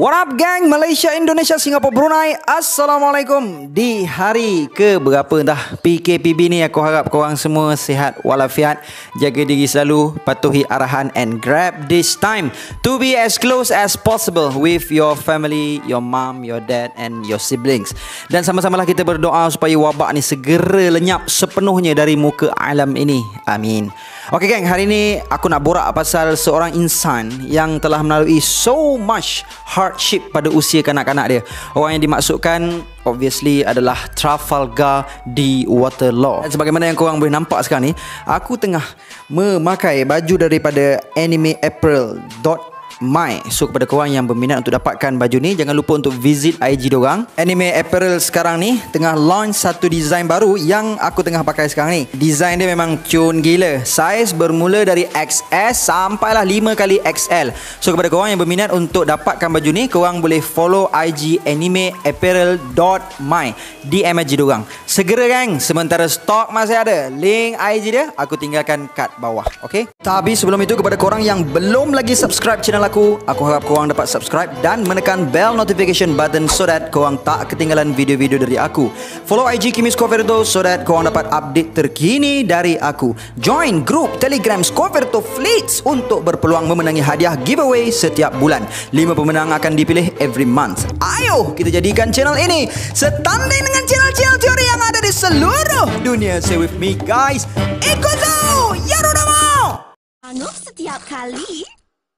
What up gang, Malaysia, Indonesia, Singapura, Brunei. Assalamualaikum. Di hari ke berapa entah PKPB ni, aku harap korang semua sihat walafiat, jaga diri selalu, patuhi arahan and grab this time to be as close as possible with your family, your mom, your dad and your siblings. Dan sama-samalah kita berdoa supaya wabak ni segera lenyap sepenuhnya dari muka alam ini. Amin. Okey gang, hari ni aku nak borak pasal seorang insan yang telah melalui so much hardship pada usia kanak-kanak dia. Orang yang dimaksudkan obviously adalah Trafalgar D. Waterlaw. Dan sebagaimana yang korang boleh nampak sekarang ni, aku tengah memakai baju daripada Anime Apparel.my. So kepada korang yang berminat untuk dapatkan baju ni, jangan lupa untuk visit IG diorang. Anime Apparel sekarang ni tengah launch satu design baru yang aku tengah pakai sekarang ni. Design dia memang cun gila. Saiz bermula dari XS sampailah 5xL. So kepada korang yang berminat untuk dapatkan baju ni, korang boleh follow IG Anime Apparel.my, DM IG diorang. Segera gang, sementara stok masih ada. Link IG dia aku tinggalkan kat bawah. Okay? Tapi sebelum itu, kepada korang yang belum lagi subscribe channel aku harap korang dapat subscribe dan menekan bell notification button so that korang tak ketinggalan video-video dari aku. Follow IG Kimi Scoverto so that korang dapat update terkini dari aku. Join grup Telegram Scoverto Fleets untuk berpeluang memenangi hadiah giveaway setiap bulan. 5 pemenang akan dipilih every month. Ayo kita jadikan channel ini setanding dengan channel-channel teori yang ada di seluruh dunia. Say with me guys, Ikuzo Yarudamo. Setiap kali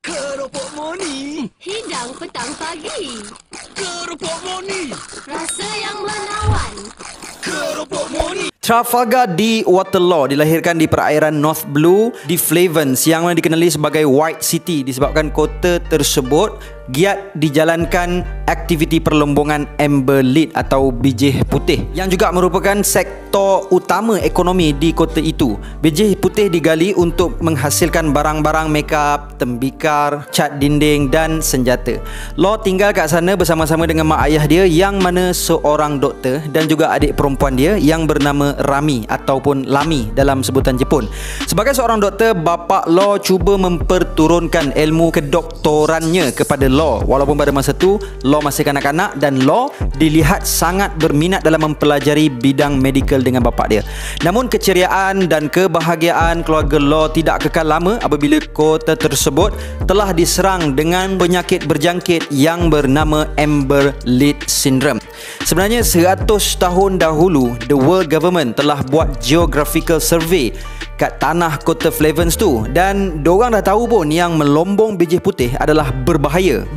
Keropok Moni, hidang petang pagi, Keropok Moni, rasa yang menawan. Keropok Moni. Trafalgar D. Waterlaw dilahirkan di perairan North Blue di Flavens yang dikenali sebagai White City disebabkan kota tersebut giat dijalankan aktiviti perlombongan amber lead atau bijih putih yang juga merupakan sektor utama ekonomi di kota itu. Bijih putih digali untuk menghasilkan barang-barang makeup, tembikar, cat dinding dan senjata. Law tinggal kat sana bersama-sama dengan mak ayah dia yang mana seorang doktor dan juga adik perempuan dia yang bernama Rami ataupun Lami dalam sebutan Jepun. Sebagai seorang doktor, bapa Law cuba memperturunkan ilmu kedoktorannya kepada Law. Walaupun pada masa tu Law masih kanak-kanak dan Law dilihat sangat berminat dalam mempelajari bidang medical dengan bapa dia. Namun keceriaan dan kebahagiaan keluarga Law tidak kekal lama apabila kota tersebut telah diserang dengan penyakit berjangkit yang bernama Amber Lead Syndrome. Sebenarnya 100 tahun dahulu the world government telah buat geographical survey kat tanah kota Flavens tu dan diorang dah tahu pun yang melombong bijih putih adalah berbahaya.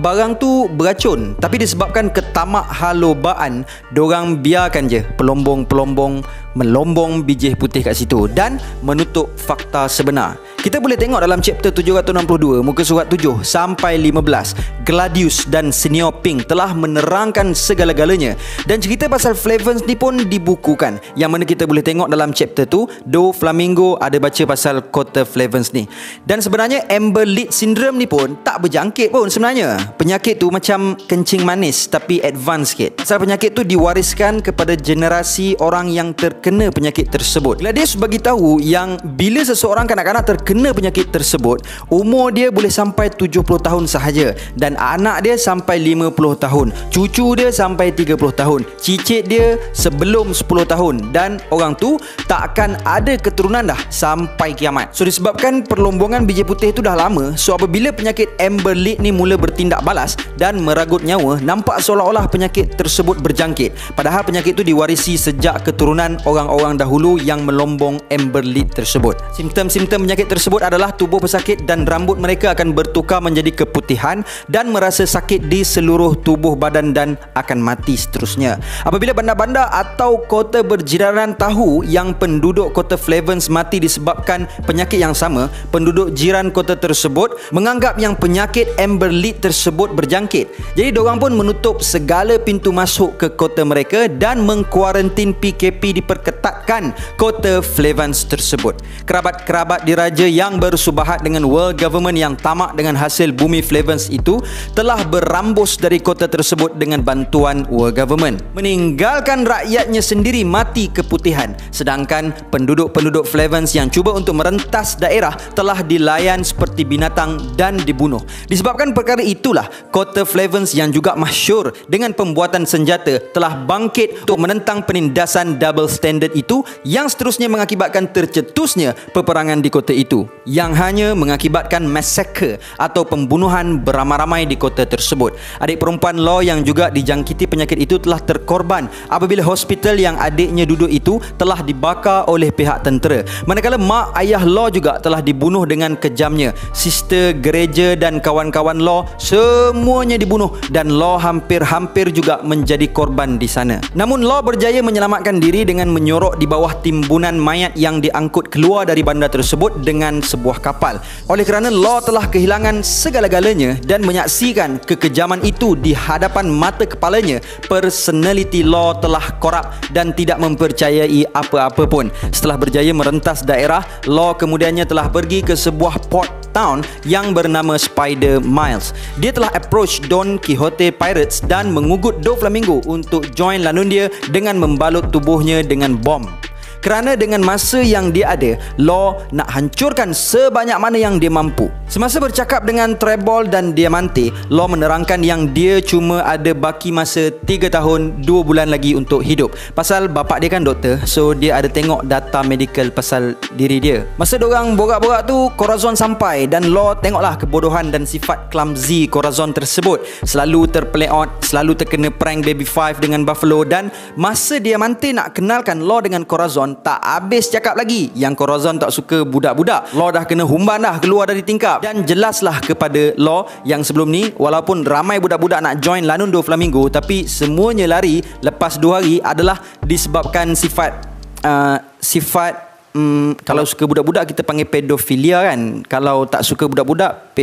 Barang tu beracun, tapi disebabkan ketamak halobaan, diorang biarkan je pelombong-pelombong melombong bijih putih kat situ dan menutup fakta sebenar. Kita boleh tengok dalam chapter 762 muka surat 7 sampai 15, Gladius dan Senior Pink telah menerangkan segala-galanya dan cerita pasal Flavens ni pun dibukukan, yang mana kita boleh tengok dalam chapter tu Do Flamingo ada baca pasal kota Flavens ni. Dan sebenarnya Amber Lead Syndrome ni pun tak berjangkit pun sebenarnya. Penyakit tu macam kencing manis tapi advance sikit. Pasal penyakit tu diwariskan kepada generasi orang yang terkena penyakit tersebut. Gladius bagi tahu yang bila seseorang kanak-kanak terkena penyakit tersebut, umur dia boleh sampai 70 tahun sahaja dan anak dia sampai 50 tahun, cucu dia sampai 30 tahun, cicit dia sebelum 10 tahun dan orang tu tak akan ada keturunan dah sampai kiamat. So disebabkan perlombongan biji putih tu dah lama, so apabila penyakit Amber Lead ni mula bertindak balas dan meragut nyawa, nampak seolah-olah penyakit tersebut berjangkit. Padahal penyakit tu diwarisi sejak keturunan orang-orang dahulu yang melombong Amber Lead tersebut. Simptom-simptom penyakit tersebut adalah tubuh pesakit dan rambut mereka akan bertukar menjadi keputihan dan merasa sakit di seluruh tubuh badan dan akan mati seterusnya. Apabila bandar-bandar atau kota berjiranan tahu yang penduduk kota Flavens mati disebabkan penyakit yang sama, penduduk jiran kota tersebut menganggap yang penyakit Amber Lead tersebut berjangkit. Jadi diorang pun menutup segala pintu masuk ke kota mereka dan mengkuarantin PKP diperketatkan kota Flavens tersebut. Kerabat-kerabat diraja yang bersubahat dengan world government yang tamak dengan hasil bumi Flavens itu telah berambus dari kota tersebut dengan bantuan world government, meninggalkan rakyatnya sendiri mati keputihan, sedangkan penduduk-penduduk Flavens yang cuba untuk merentas daerah telah dilayan seperti binatang dan dibunuh. Disebabkan perkara itulah kota Flavens yang juga masyhur dengan pembuatan senjata telah bangkit untuk menentang penindasan double standard itu, yang seterusnya mengakibatkan tercetusnya peperangan di kota itu, yang hanya mengakibatkan massacre atau pembunuhan beramai-ramai di kota tersebut. Adik perempuan Law yang juga dijangkiti penyakit itu telah terkorban apabila hospital yang adiknya duduk itu telah dibakar oleh pihak tentera. Manakala mak ayah Law juga telah dibunuh dengan kejamnya. Sister, gereja dan kawan-kawan Law semuanya dibunuh dan Law hampir-hampir juga menjadi korban di sana. Namun Law berjaya menyelamatkan diri dengan menyorok di bawah timbunan mayat yang diangkut keluar dari bandar tersebut dengan sebuah kapal. Oleh kerana Law telah kehilangan segala-galanya dan menyaksikan kekejaman itu di hadapan mata kepalanya, personality Law telah korup dan tidak mempercayai apa-apa pun. Setelah berjaya merentas daerah, Law kemudiannya telah pergi ke sebuah port town yang bernama Spider Miles. Dia telah approach Don Quixote Pirates dan mengugut Doflamingo untuk join lanun dia dengan membalut tubuhnya dengan bom. Kerana dengan masa yang dia ada, Law nak hancurkan sebanyak mana yang dia mampu. Semasa bercakap dengan Trebol dan Diamante, Law menerangkan yang dia cuma ada baki masa 3 tahun 2 bulan lagi untuk hidup. Pasal bapak dia kan doktor, so dia ada tengok data medical pasal diri dia. Masa diorang borak-borak tu, Corazon sampai dan Law tengoklah kebodohan dan sifat clumsy Corazon tersebut. Selalu terpeleot, selalu terkena prank Baby Five dengan Buffalo, dan masa Diamante nak kenalkan Law dengan Corazon, tak habis cakap lagi yang Corazon tak suka budak-budak. Law dah kena humban dah keluar dari tingkap, dan jelaslah kepada Law yang sebelum ni walaupun ramai budak-budak nak join lanun Doflamingo, tapi semuanya lari lepas 2 hari adalah disebabkan kalau suka budak-budak kita panggil pedofilia kan. Kalau tak suka budak-budak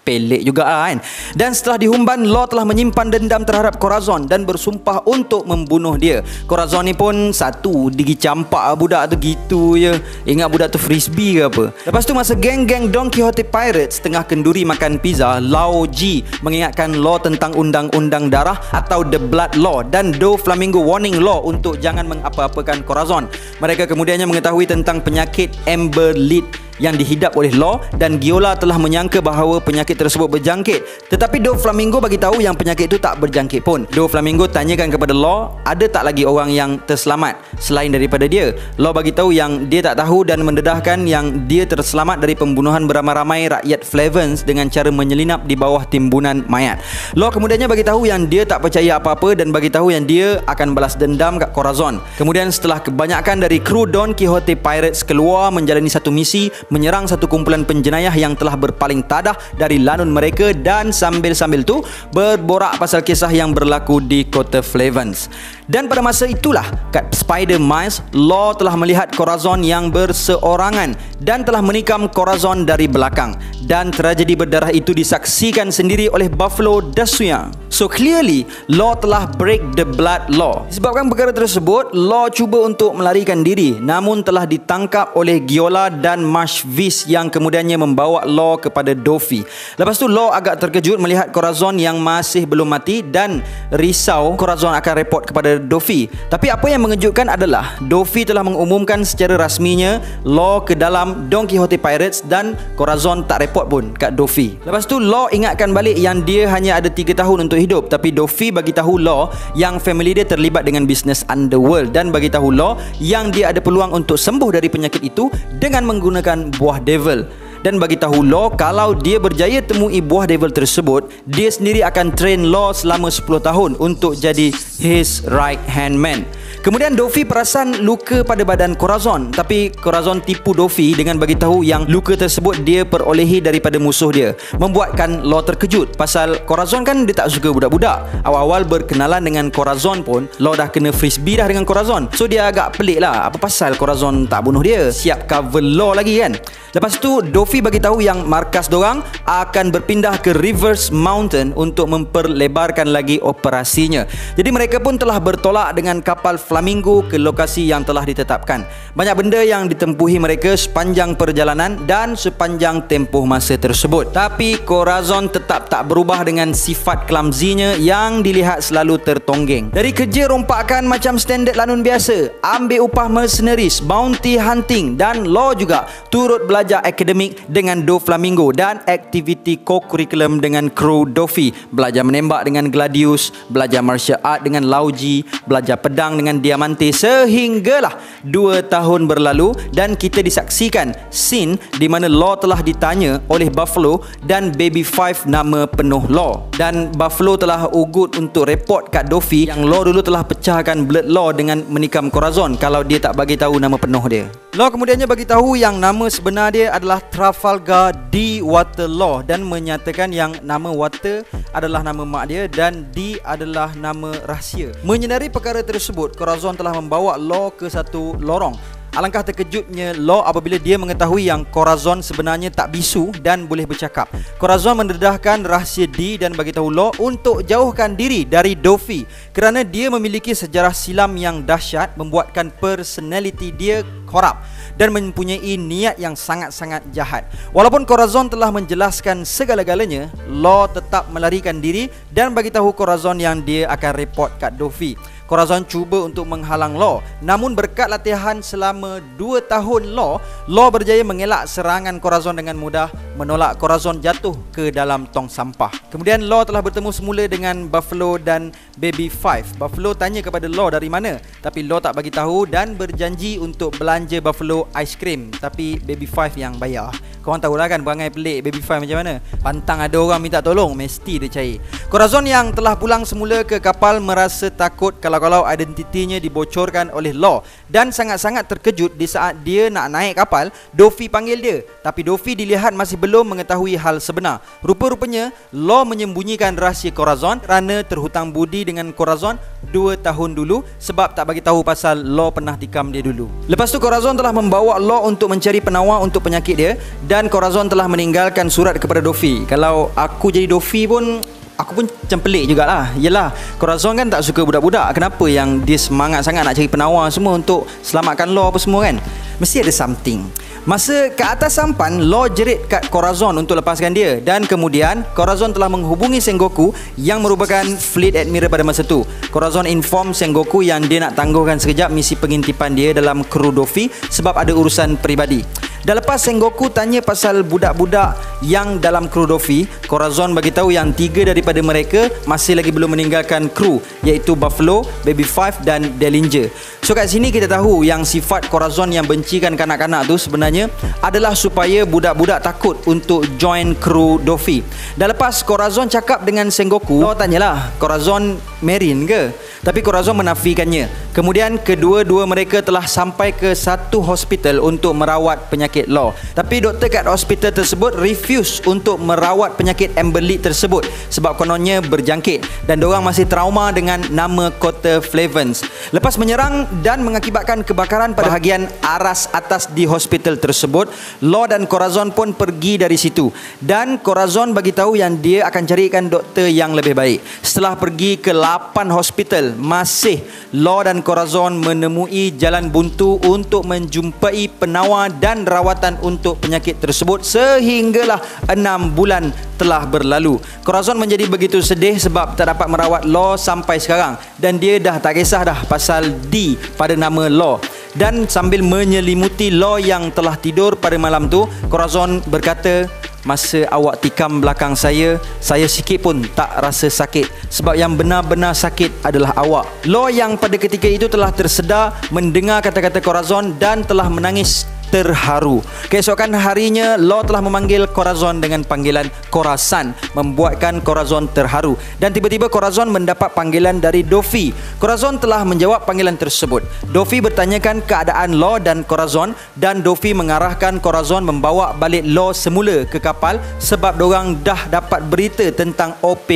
pelik juga kan. Dan setelah dihumban, Law telah menyimpan dendam terhadap Corazon dan bersumpah untuk membunuh dia. Corazon ni pun satu digi campak budak tu gitu je. Ingat budak tu frisbee ke apa. Lepas tu masa geng-geng Don Quixote Pirates tengah kenduri makan pizza, Lao G mengingatkan Law tentang undang-undang darah atau The Blood Law, dan Doflamingo warning Law untuk jangan mengapa-apakan Corazon. Mereka kemudiannya mengetahui tentang penyakit Amber Lead yang dihidap oleh Law, dan Giola telah menyangka bahawa penyakit tersebut berjangkit. Tetapi Doflamingo bagi tahu yang penyakit itu tak berjangkit pun. Doflamingo tanyakan kepada Law, ada tak lagi orang yang terselamat selain daripada dia? Law bagi tahu yang dia tak tahu dan mendedahkan yang dia terselamat dari pembunuhan beramai-ramai rakyat Flavens dengan cara menyelinap di bawah timbunan mayat. Law kemudiannya bagi tahu yang dia tak percaya apa-apa dan bagi tahu yang dia akan balas dendam kat Corazon. Kemudian setelah kebanyakan dari kru Don Quixote Pirates keluar menjalani satu misi, menyerang satu kumpulan penjenayah yang telah berpaling tadah dari lanun mereka, dan sambil-sambil tu berborak pasal kisah yang berlaku di kota Flavens. Dan pada masa itulah kat Spider Miles, Law telah melihat Corazon yang berseorangan dan telah menikam Corazon dari belakang, dan tragedi berdarah itu disaksikan sendiri oleh Buffalo Dasuya. So clearly Law telah break the blood law. Disebabkan perkara tersebut, Law cuba untuk melarikan diri, namun telah ditangkap oleh Giola dan Marshvis yang kemudiannya membawa Law kepada Doffy. Lepas tu Law agak terkejut melihat Corazon yang masih belum mati dan risau Corazon akan report kepada Doffy. Tapi apa yang mengejutkan adalah Doffy telah mengumumkan secara rasminya Law ke dalam Don Quixote Pirates dan Corazon tak report pun kat Doffy. Lepas tu Law ingatkan balik yang dia hanya ada 3 tahun untuk hidup, tapi Doffy bagi tahu Law yang family dia terlibat dengan bisnes underworld, dan bagi tahu Law yang dia ada peluang untuk sembuh dari penyakit itu dengan menggunakan buah devil, dan bagi tahu Law kalau dia berjaya temui buah devil tersebut, dia sendiri akan train Law selama 10 tahun untuk jadi his right hand man. Kemudian Doffy perasan luka pada badan Corazon, tapi Corazon tipu Doffy dengan bagi tahu yang luka tersebut dia perolehi daripada musuh dia, membuatkan Law terkejut pasal Corazon kan dia tak suka budak-budak. Awal-awal berkenalan dengan Corazon pun Law dah kena frisbee dah dengan Corazon, so dia agak pelik lah, apa pasal Corazon tak bunuh dia, siap cover Law lagi kan. Lepas tu Doffy bagi tahu yang markas dorang akan berpindah ke Reverse Mountain untuk memperlebarkan lagi operasinya. Jadi mereka mereka pun telah bertolak dengan kapal Flamingo ke lokasi yang telah ditetapkan. Banyak benda yang ditempuhi mereka sepanjang perjalanan dan sepanjang tempoh masa tersebut. Tapi Corazon tetap tak berubah dengan sifat clumsy-nya yang dilihat selalu tertonggeng. Dari kerja rompakan macam standard lanun biasa, ambil upah mercenaries, bounty hunting dan law juga, turut belajar akademik dengan Doflamingo dan aktiviti co-curriculum dengan kru Dofi, belajar menembak dengan Gladius, belajar martial art dengan Lauji, belajar pedang dengan Diamante, sehinggalah 2 tahun berlalu dan kita disaksikan scene di mana Law telah ditanya oleh Buffalo dan Baby Five nama penuh Law, dan Buffalo telah ugut untuk report kat Dofi yang Law dulu telah pecahkan Blood Law dengan menikam Corazon kalau dia tak bagi tahu nama penuh dia. Law kemudiannya bagi tahu yang nama sebenar dia adalah Trafalgar D. Waterlaw dan menyatakan yang nama Water adalah nama mak dia dan D adalah nama rahsia. Menyedari perkara tersebut, Corazon telah membawa Law ke satu lorong. Alangkah terkejutnya Law apabila dia mengetahui yang Corazon sebenarnya tak bisu dan boleh bercakap. Corazon mendedahkan rahsia D dan bagi tahu Law untuk jauhkan diri dari Dofi kerana dia memiliki sejarah silam yang dahsyat, membuatkan personality dia korup dan mempunyai niat yang sangat-sangat jahat. Walaupun Corazon telah menjelaskan segala-galanya, Law tetap melarikan diri dan bagi tahu Corazon yang dia akan report kat Dofi. Corazon cuba untuk menghalang Law, namun berkat latihan selama 2 tahun Law berjaya mengelak serangan Corazon dengan mudah, menolak Corazon jatuh ke dalam tong sampah. Kemudian Law telah bertemu semula dengan Buffalo dan Baby Five. Buffalo tanya kepada Law dari mana, tapi Law tak bagi tahu dan berjanji untuk belanja Buffalo ice cream, tapi Baby Five yang bayar. Korang tahulah kan perangai pelik Baby Five macam mana. Pantang ada orang minta tolong, mesti dia cair. Corazon yang telah pulang semula ke kapal merasa takut kalau identitinya dibocorkan oleh Law dan sangat-sangat terkejut di saat dia nak naik kapal. Dofi panggil dia, tapi Dofi dilihat masih belum mengetahui hal sebenar. Rupa-rupanya Law menyembunyikan rahsia Corazon kerana terhutang budi dengan Corazon 2 tahun dulu sebab tak bagi tahu pasal Law pernah tikam dia dulu. Lepas tu Corazon telah membawa Law untuk mencari penawar untuk penyakit dia dan Corazon telah meninggalkan surat kepada Dofi. Kalau aku jadi Dofi pun aku pun macam pelik jugalah. Yelah, Corazon kan tak suka budak-budak. Kenapa yang dia semangat sangat nak cari penawar semua untuk selamatkan Law apa semua kan? Mesti ada something. Masa ke atas sampan, Law jerit kat Corazon untuk lepaskan dia dan kemudian Corazon telah menghubungi Sengoku yang merupakan Fleet Admiral pada masa tu. Corazon inform Sengoku yang dia nak tangguhkan sekejap misi pengintipan dia dalam kru Dofi sebab ada urusan peribadi. Dah lepas Sengoku tanya pasal budak-budak yang dalam kru Dofi, Corazon bagi tahu yang 3 daripada mereka masih lagi belum meninggalkan kru, iaitu Buffalo, Baby Five dan Dellinger. So kat sini kita tahu yang sifat Corazon yang bencikan kanak-kanak tu sebenarnya adalah supaya budak-budak takut untuk join kru Dofi. Dah lepas Corazon cakap dengan Sengoku, Law tanyalah Corazon marine ke? Tapi Corazon menafikannya. Kemudian kedua-dua mereka telah sampai ke satu hospital untuk merawat penyakit Law. Tapi doktor kat hospital tersebut refuse untuk merawat penyakit Amber Lead tersebut sebab kononnya berjangkit dan diorang masih trauma dengan nama kota Flavens. Lepas menyerang dan mengakibatkan kebakaran pada bahagian aras atas di hospital tersebut, Law dan Corazon pun pergi dari situ dan Corazon bagi tahu yang dia akan carikan doktor yang lebih baik. Setelah pergi ke 8 hospital, masih Law dan Corazon menemui jalan buntu untuk menjumpai penawar dan rawatan untuk penyakit tersebut sehinggalah 6 bulan telah berlalu. Corazon menjadi begitu sedih sebab tak dapat merawat Law sampai sekarang dan dia dah tak kisah dah pasal D pada nama Law. Dan sambil menyelimuti Law yang telah tidur pada malam tu, Corazon berkata, masa awak tikam belakang saya sikit pun tak rasa sakit sebab yang benar-benar sakit adalah awak. Law yang pada ketika itu telah tersedar mendengar kata-kata Corazon dan telah menangis terharu. Keesokan harinya, Law telah memanggil Corazon dengan panggilan Corazon, membuatkan Corazon terharu. Dan tiba-tiba Corazon mendapat panggilan dari Dofi. Corazon telah menjawab panggilan tersebut. Dofi bertanyakan keadaan Law dan Corazon dan Dofi mengarahkan Corazon membawa balik Law semula ke kapal sebab diorang dah dapat berita tentang OP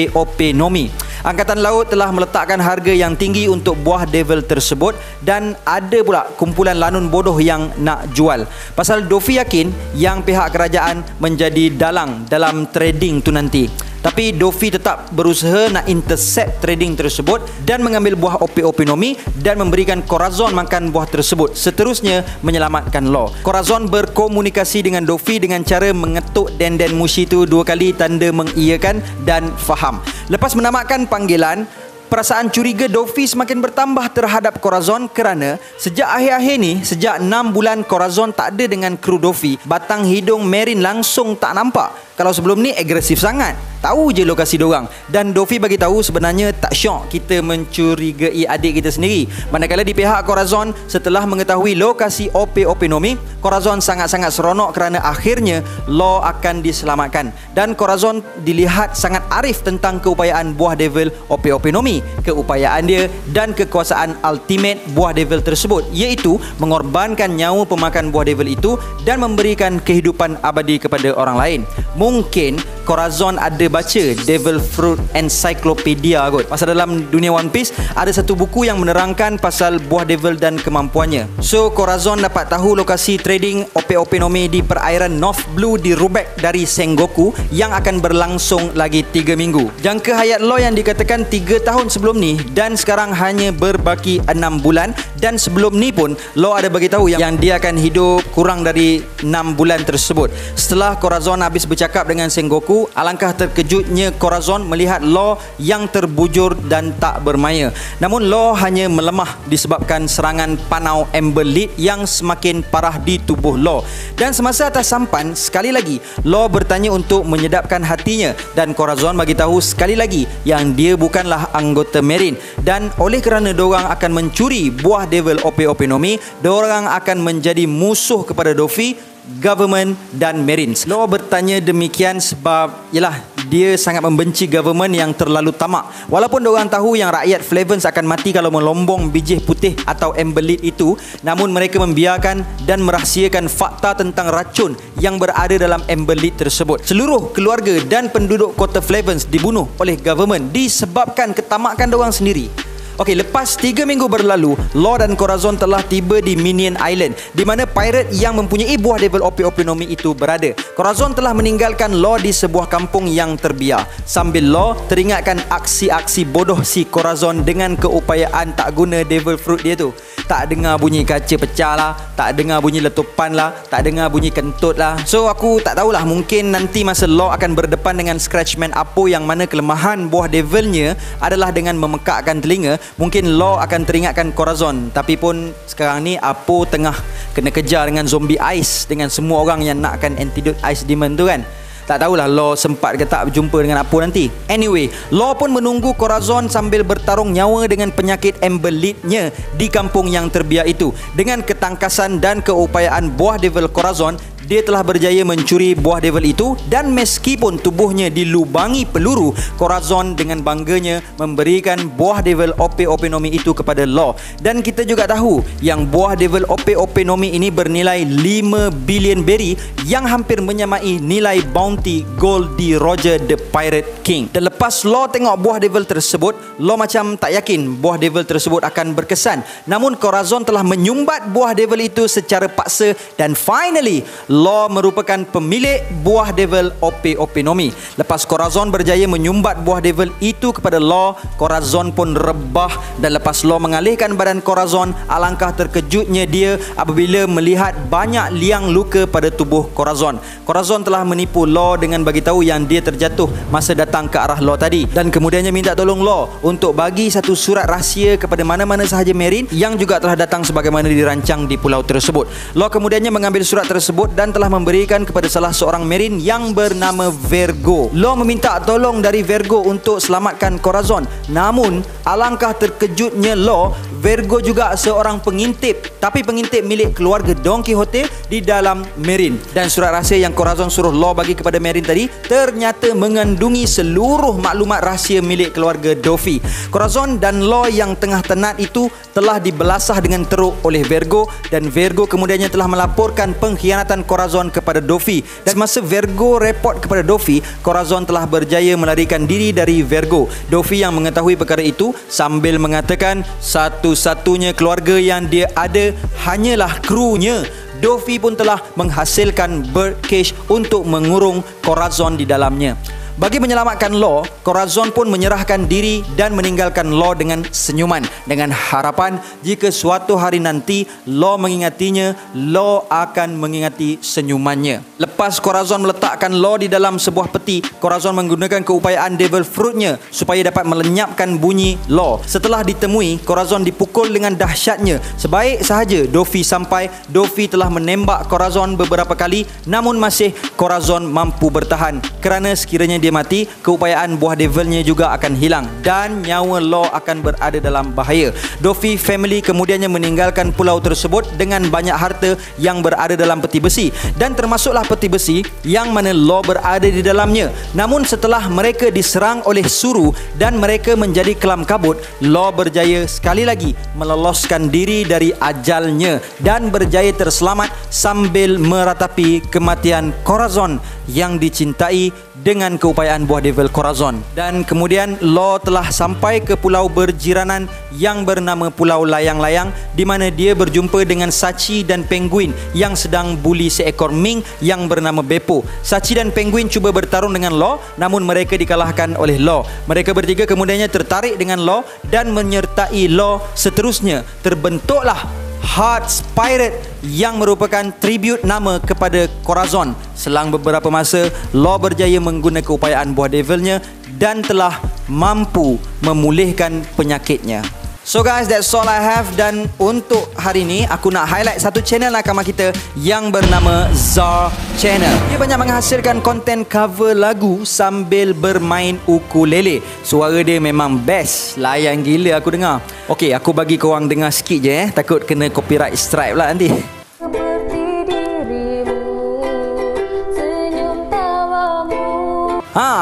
Nomi. Angkatan Laut telah meletakkan harga yang tinggi untuk buah devil tersebut dan ada pula kumpulan lanun bodoh yang nak jual. Pasal Dofi yakin yang pihak kerajaan menjadi dalang dalam trading tu nanti. Tapi Doffy tetap berusaha nak intercept trading tersebut dan mengambil buah Opionomi dan memberikan Corazon makan buah tersebut. Seterusnya menyelamatkan Law. Corazon berkomunikasi dengan Doffy dengan cara mengetuk denden Mushi itu 2 kali tanda mengiyakan dan faham. Lepas menamatkan panggilan, perasaan curiga Doffy semakin bertambah terhadap Corazon kerana sejak akhir-akhir ni, sejak 6 bulan Corazon tak ada dengan kru Doffy, batang hidung Marine langsung tak nampak. Kalau sebelum ni agresif sangat, tahu je lokasi diorang. Dan Doffy bagi tahu sebenarnya tak syok kita mencurigai adik kita sendiri. Manakala di pihak Corazon, setelah mengetahui lokasi Opionomi, Corazon sangat-sangat seronok kerana akhirnya Law akan diselamatkan. Dan Corazon dilihat sangat arif tentang keupayaan buah devil Opionomi, keupayaan dia dan kekuasaan ultimate buah devil tersebut, iaitu mengorbankan nyawa pemakan buah devil itu dan memberikan kehidupan abadi kepada orang lain. Mungkin Corazon ada baca Devil Fruit Encyclopedia kot. Pasal dalam dunia One Piece ada satu buku yang menerangkan pasal buah devil dan kemampuannya. So Corazon dapat tahu lokasi trading Opionomi di perairan North Blue dirubek dari Sengoku yang akan berlangsung lagi 3 minggu. Jangka hayat Law yang dikatakan 3 tahun sebelum ni dan sekarang hanya berbaki 6 bulan, dan sebelum ni pun Law ada bagi tahu yang dia akan hidup kurang dari 6 bulan tersebut. Setelah Corazon habis bercakap dengan Sengoku, alangkah terkejutnya Corazon melihat Law yang terbujur dan tak bermaya. Namun Law hanya melemah disebabkan serangan panau Amber Lead yang semakin parah di tubuh Law. Dan semasa atas sampan, sekali lagi Law bertanya untuk menyedapkan hatinya, dan Corazon bagi tahu sekali lagi yang dia bukanlah anggota Marine, dan oleh kerana diorang akan mencuri buah devil Opionomi, diorang akan menjadi musuh kepada Doffy, government dan Marines. Law bertanya demikian sebab yalah, dia sangat membenci government yang terlalu tamak. Walaupun diorang tahu yang rakyat Flavens akan mati kalau melombong biji putih atau Amber Lead itu, namun mereka membiarkan dan merahsiakan fakta tentang racun yang berada dalam Amber Lead tersebut. Seluruh keluarga dan penduduk kota Flavens dibunuh oleh government disebabkan ketamakan diorang sendiri. Okey, lepas 3 minggu berlalu, Law dan Corazon telah tiba di Minion Island, di mana pirate yang mempunyai buah devil Opionomi itu berada. Corazon telah meninggalkan Law di sebuah kampung yang terbiar, sambil Law teringatkan aksi-aksi bodoh si Corazon dengan keupayaan tak guna devil fruit dia tu. Tak dengar bunyi kaca pecah lah, tak dengar bunyi letupan lah, tak dengar bunyi kentut lah. So aku tak tahulah, mungkin nanti masa Law akan berdepan dengan Scratchman Apo yang mana kelemahan buah devilnya adalah dengan memekakkan telinga, mungkin Law akan teringatkan Corazon. Tapi pun sekarang ni Apo tengah kena kejar dengan zombie ice, dengan semua orang yang nakkan antidote ice demon tu kan. Tak tahulah Law sempat ke tak berjumpa dengan Apo nanti. Anyway, Law pun menunggu Corazon sambil bertarung nyawa dengan penyakit Amber Lead-nya di kampung yang terbiar itu. Dengan ketangkasan dan keupayaan buah devil Corazon, dia telah berjaya mencuri buah devil itu, dan meskipun tubuhnya dilubangi peluru, Corazon dengan bangganya memberikan buah devil Opionomi itu kepada Law. Dan kita juga tahu yang buah devil Opionomi ini bernilai 5 billion berry yang hampir menyamai nilai bounty gold di Roger the Pirate King. Dan lepas Law tengok buah devil tersebut, Law macam tak yakin buah devil tersebut akan berkesan. Namun Corazon telah menyumbat buah devil itu secara paksa, dan finally Law merupakan pemilik buah devil Opionomi. Lepas Corazon berjaya menyumbat buah devil itu kepada Law, Corazon pun rebah, dan lepas Law mengalihkan badan Corazon, alangkah terkejutnya dia apabila melihat banyak liang luka pada tubuh Corazon. Corazon telah menipu Law dengan bagi tahu yang dia terjatuh masa datang ke arah Law tadi, dan kemudiannya minta tolong Law untuk bagi satu surat rahsia kepada mana-mana sahaja Marine yang juga telah datang sebagaimana dirancang di pulau tersebut. Law kemudiannya mengambil surat tersebut dan telah memberikan kepada salah seorang Marine yang bernama Vergo. Law meminta tolong dari Vergo untuk selamatkan Corazon. Namun alangkah terkejutnya Law, Vergo juga seorang pengintip, tapi pengintip milik keluarga Don Quixote di dalam Marine. Dan surat rahsia yang Corazon suruh Law bagi kepada Marine tadi ternyata mengandungi seluruh maklumat rahsia milik keluarga Doffy. Corazon dan Law yang tengah tenat itu telah dibelasah dengan teruk oleh Vergo, dan Vergo kemudiannya telah melaporkan pengkhianatan Corazon kepada Doffy. Dan semasa Vergo report kepada Doffy, Corazon telah berjaya melarikan diri dari Vergo. Doffy yang mengetahui perkara itu sambil mengatakan satu-satunya keluarga yang dia ada hanyalah krunya. Doffy pun telah menghasilkan bird cage untuk mengurung Corazon di dalamnya. Bagi menyelamatkan Law, Corazon pun menyerahkan diri dan meninggalkan Law dengan senyuman, dengan harapan jika suatu hari nanti Law mengingatinya, Law akan mengingati senyumannya. Lepas Corazon meletakkan Law di dalam sebuah peti, Corazon menggunakan keupayaan Devil Fruitnya supaya dapat melenyapkan bunyi Law. Setelah ditemui, Corazon dipukul dengan dahsyatnya. Sebaik sahaja Doffy sampai, Doffy telah menembak Corazon beberapa kali, namun masih Corazon mampu bertahan. Kerana sekiranya dia mati, keupayaan buah devilnya juga akan hilang dan nyawa Law akan berada dalam bahaya. Doffy family kemudiannya meninggalkan pulau tersebut dengan banyak harta yang berada dalam peti besi, dan termasuklah peti besi yang mana Law berada di dalamnya. Namun setelah mereka diserang oleh Suru dan mereka menjadi kelam kabut, Law berjaya sekali lagi meloloskan diri dari ajalnya dan berjaya terselamat sambil meratapi kematian Corazon yang dicintai dengan keupayaan buah devil Corazon. Dan kemudian Law telah sampai ke pulau berjiranan yang bernama Pulau Layang-Layang, di mana dia berjumpa dengan Sachi dan Penguin yang sedang buli seekor Ming yang bernama Beppo. Sachi dan Penguin cuba bertarung dengan Law, namun mereka dikalahkan oleh Law. Mereka bertiga kemudiannya tertarik dengan Law dan menyertai Law seterusnya. Terbentuklah Hearts Pirate yang merupakan tribute nama kepada Corazon. Selang beberapa masa, Law berjaya menggunakan keupayaan buah devilnya dan telah mampu memulihkan penyakitnya. So guys, that's all I have. Dan untuk hari ini aku nak highlight satu channel nakama kita yang bernama Zar Channel. Dia banyak menghasilkan konten cover lagu sambil bermain ukulele. Suara dia memang best, layan gila aku dengar. Okey, aku bagi korang dengar sikit je takut kena copyright strike pula nanti.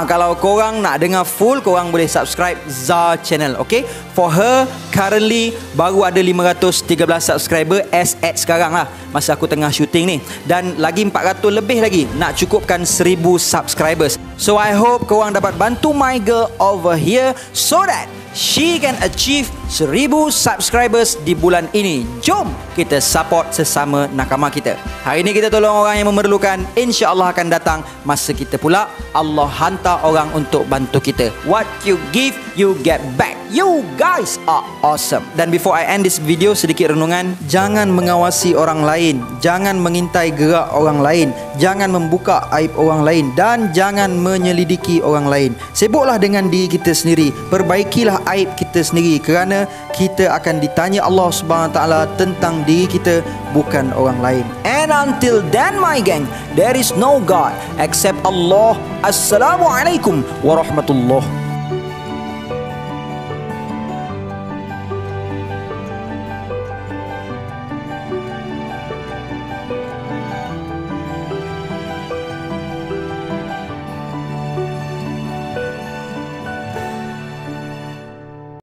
Kalau korang nak dengar full, korang boleh subscribe Zar Channel, okay? For her, currently baru ada 513 subscriber as at sekarang lah, masa aku tengah syuting ni. Dan lagi 400 lebih lagi nak cukupkan 1000 subscribers. So I hope korang dapat bantu my girl over here so that she can achieve 1000 subscribers di bulan ini. Jom kita support sesama nakama kita. Hari ini kita tolong orang yang memerlukan, insya-Allah akan datang masa kita pula Allah hantar orang untuk bantu kita. What you give, you get back. You guys are awesome. Dan before I end this video, sedikit renungan. Jangan mengawasi orang lain, jangan mengintai gerak orang lain, jangan membuka aib orang lain, dan jangan menyelidiki orang lain. Sibuklah dengan diri kita sendiri, perbaikilah aib kita sendiri, kerana kita akan ditanya Allah Subhanahu Wa Taala tentang diri kita, bukan orang lain. And until then my gang, there is no God except Allah. Assalamualaikum warahmatullahi